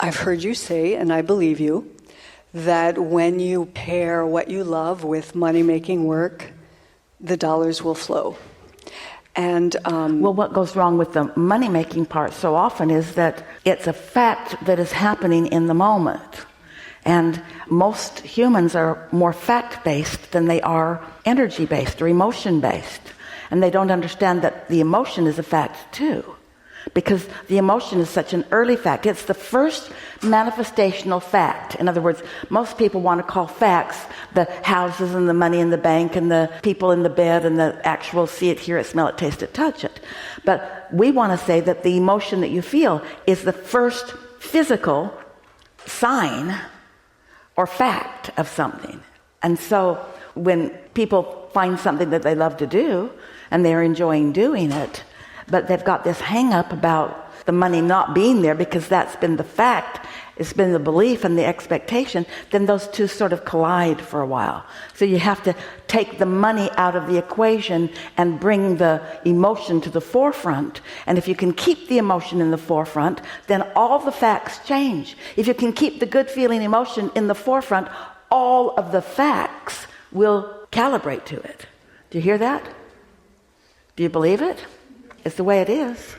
I've heard you say, and I believe you, that when you pair what you love with money-making work, the dollars will flow. And well, what goes wrong with the money-making part so often is that it's a fact that is happening in the moment. And most humans are more fact-based than they are energy-based or emotion-based. And they don't understand that the emotion is a fact too. Because the emotion is such an early fact. It's the first manifestational fact. In other words, most people want to call facts the houses and the money in the bank and the people in the bed and the actual see it, hear it, smell it, taste it, touch it. But we want to say that the emotion that you feel is the first physical sign or fact of something. And so when people find something that they love to do and they're enjoying doing it, but they've got this hang up about the money not being there because that's been the fact, it's been the belief and the expectation, then those two sort of collide for a while. So you have to take the money out of the equation and bring the emotion to the forefront. And if you can keep the emotion in the forefront, then all the facts change. If you can keep the good feeling emotion in the forefront, all of the facts will calibrate to it. Do you hear that? Do you believe it? It's the way it is.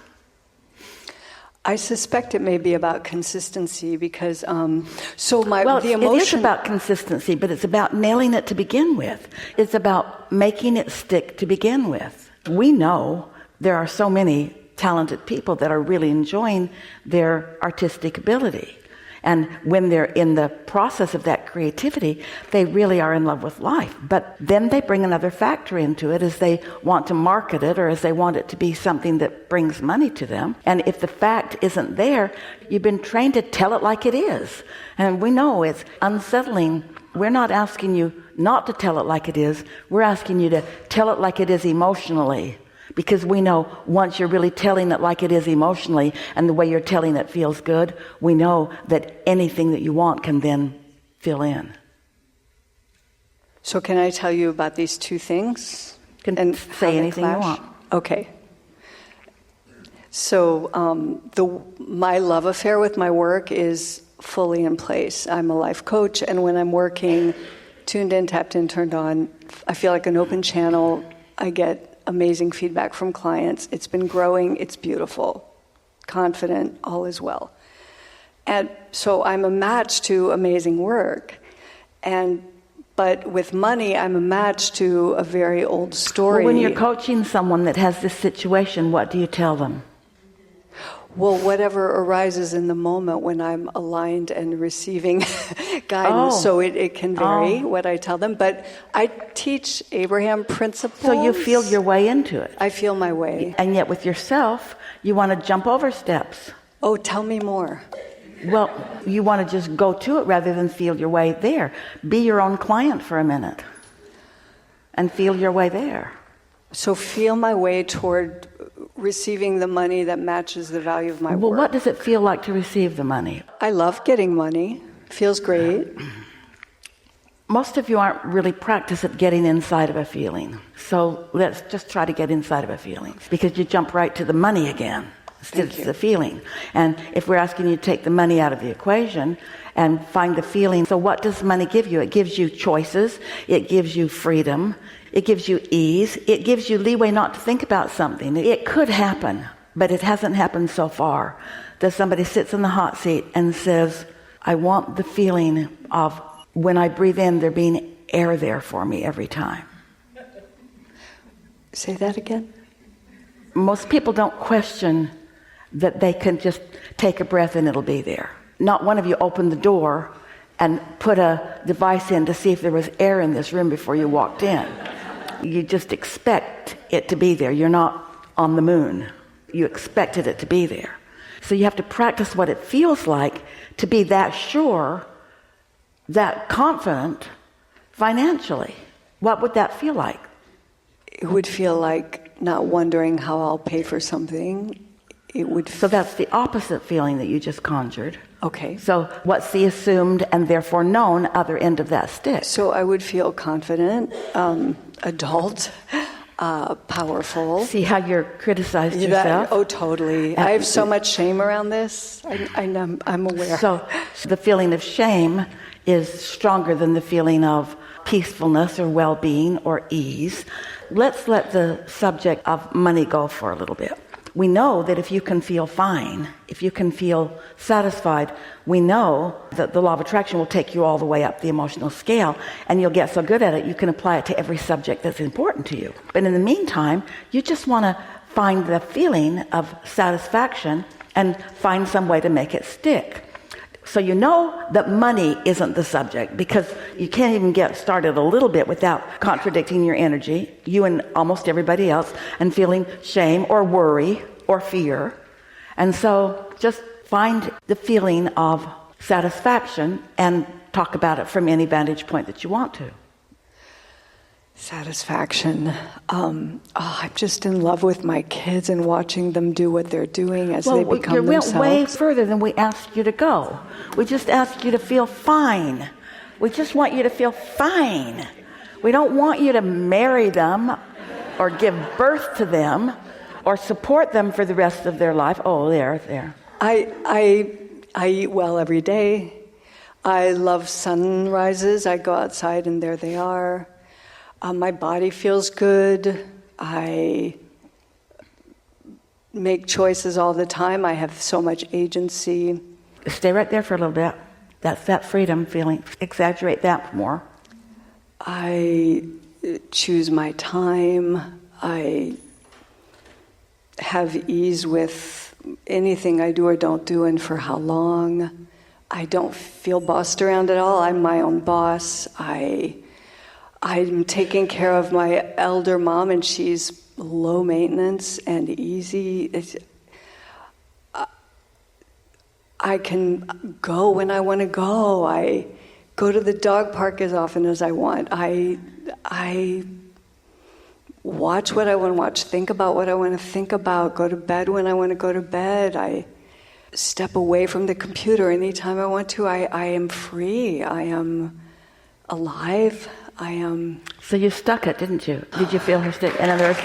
I suspect it may be about consistency because the emotion. It is about consistency, but it's about nailing it to begin with. It's about making it stick to begin with. We know there are so many talented people that are really enjoying their artistic ability. And when they're in the process of that creativity, they really are in love with life. But then they bring another factor into it as they want to market it or as they want it to be something that brings money to them. And if the fact isn't there, you've been trained to tell it like it is. And we know it's unsettling. We're not asking you not to tell it like it is. We're asking you to tell it like it is emotionally. Because we know once you're really telling it like it is emotionally and the way you're telling it feels good, we know that anything that you want can then fill in. So can I tell you about these two things? You can say anything you want. Okay. So my love affair with my work is fully in place. I'm a life coach, and when I'm working, tuned in, tapped in, turned on, I feel like an open channel. I get amazing feedback from clients. It's been growing. It's beautiful. Confident. All is well. And so I'm a match to amazing work. But with money, I'm a match to a very old story. Well, when you're coaching someone that has this situation, what do you tell them? Well, whatever arises in the moment when I'm aligned and receiving guidance. So it can vary what I tell them. But I teach Abraham principles. So you feel your way into it. I feel my way. And yet with yourself, you want to jump over steps. Oh, tell me more. Well, you want to just go to it rather than feel your way there. Be your own client for a minute and feel your way there. So feel my way toward receiving the money that matches the value of my work. Well, what does it feel like to receive the money? I love getting money. Feels great. Most of you aren't really practiced at getting inside of a feeling. So let's just try to get inside of a feeling. Because you jump right to the money again instead of the feeling. And if we're asking you to take the money out of the equation and find the feeling, so what does money give you? It gives you choices. It gives you freedom. It gives you ease. It gives you leeway not to think about something. It could happen, but it hasn't happened so far, that somebody sits in the hot seat and says, I want the feeling of when I breathe in, there being air there for me every time. Say that again. Most people don't question that they can just take a breath and it'll be there. Not one of you opened the door and put a device in to see if there was air in this room before you walked in. You just expect it to be there. You're not on the moon. You expected it to be there. So you have to practice what it feels like to be that sure, that confident financially. What would that feel like? It would feel like not wondering how I'll pay for something. So that's the opposite feeling that you just conjured. Okay. So what's the assumed and therefore known other end of that stick? So I would feel confident, adult. powerful. See how you're criticized yourself? Oh, totally. I have so much shame around this. I'm aware. So the feeling of shame is stronger than the feeling of peacefulness or well-being or ease. Let's let the subject of money go for a little bit. We know that if you can feel fine, if you can feel satisfied, we know that the law of attraction will take you all the way up the emotional scale, and you'll get so good at it, you can apply it to every subject that's important to you. But in the meantime, you just want to find the feeling of satisfaction and find some way to make it stick. So you know that money isn't the subject, because you can't even get started a little bit without contradicting your energy, you and almost everybody else, and feeling shame or worry or fear. And so just find the feeling of satisfaction and talk about it from any vantage point that you want to. Satisfaction. I'm just in love with my kids and watching them do what they're doing as they become themselves. You went way further than we asked you to go. We just asked you to feel fine. We just want you to feel fine. We don't want you to marry them or give birth to them or support them for the rest of their life. Oh, there. I eat well every day. I love sunrises. I go outside and there they are. My body feels good. I make choices all the time. I have so much agency. Stay right there for a little bit. That's that freedom feeling. Exaggerate that more. I choose my time. I have ease with anything I do or don't do and for how long. I don't feel bossed around at all. I'm my own boss. I'm taking care of my elder mom, and she's low maintenance and easy. I can go when I want to go. I go to the dog park as often as I want. I watch what I want to watch, think about what I want to think about, go to bed when I want to go to bed. I step away from the computer anytime I want to. I am free. I am alive. So you stuck it, didn't you? Did you feel her stick? In other words,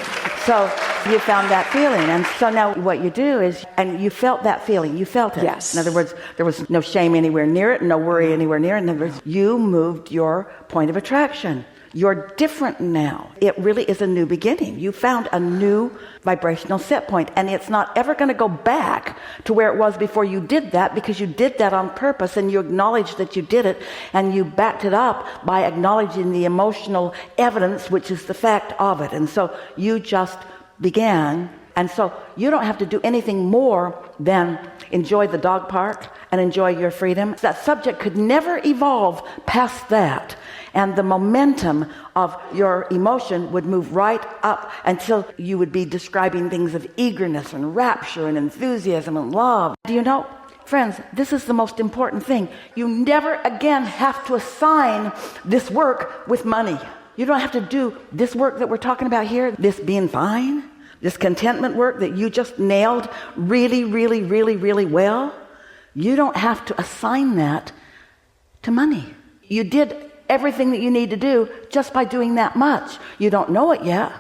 so you found that feeling. And so now what you do is, and you felt that feeling. You felt it. Yes. In other words, there was no shame anywhere near it, no worry anywhere near it. In other words, you moved your point of attraction. You're different now. It really is a new beginning. You found a new vibrational set point, and it's not ever going to go back to where it was before you did that, because you did that on purpose, and you acknowledged that you did it, and you backed it up by acknowledging the emotional evidence, which is the fact of it. And so you just began, and so you don't have to do anything more than enjoy the dog park and enjoy your freedom. That subject could never evolve past that. And the momentum of your emotion would move right up until you would be describing things of eagerness and rapture and enthusiasm and love. Do you know, friends, this is the most important thing. You never again have to assign this work with money. You don't have to do this work that we're talking about here, this being fine, this contentment work that you just nailed really, really, really, really well. You don't have to assign that to money. You did everything that you need to do just by doing that much. You don't know it yet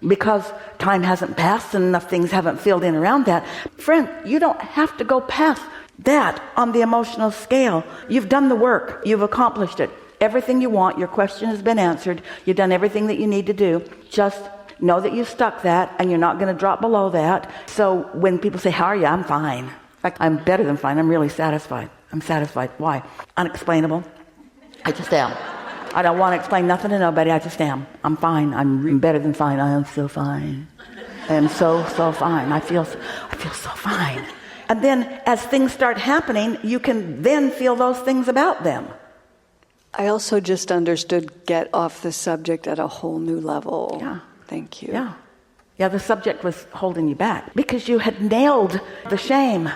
because time hasn't passed and enough things haven't filled in around that. Friend, you don't have to go past that on the emotional scale. You've done the work. You've accomplished it. Everything you want, your question has been answered. You've done everything that you need to do. Just know that you've stuck that, and you're not going to drop below that. So when people say, how are you? I'm fine. In fact, I'm better than fine. I'm really satisfied. I'm satisfied. Why? Unexplainable. I just am. I don't want to explain nothing to nobody. I just am. I'm fine. I'm better than fine. I am so fine. I am so fine. I feel so fine. And then as things start happening, you can then feel those things about them. I also just understood get off the subject at a whole new level. Yeah. Thank you. Yeah, the subject was holding you back because you had nailed the shame.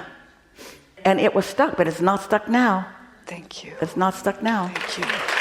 And it was stuck, but it's not stuck now. Thank you. It's not stuck now. Thank you.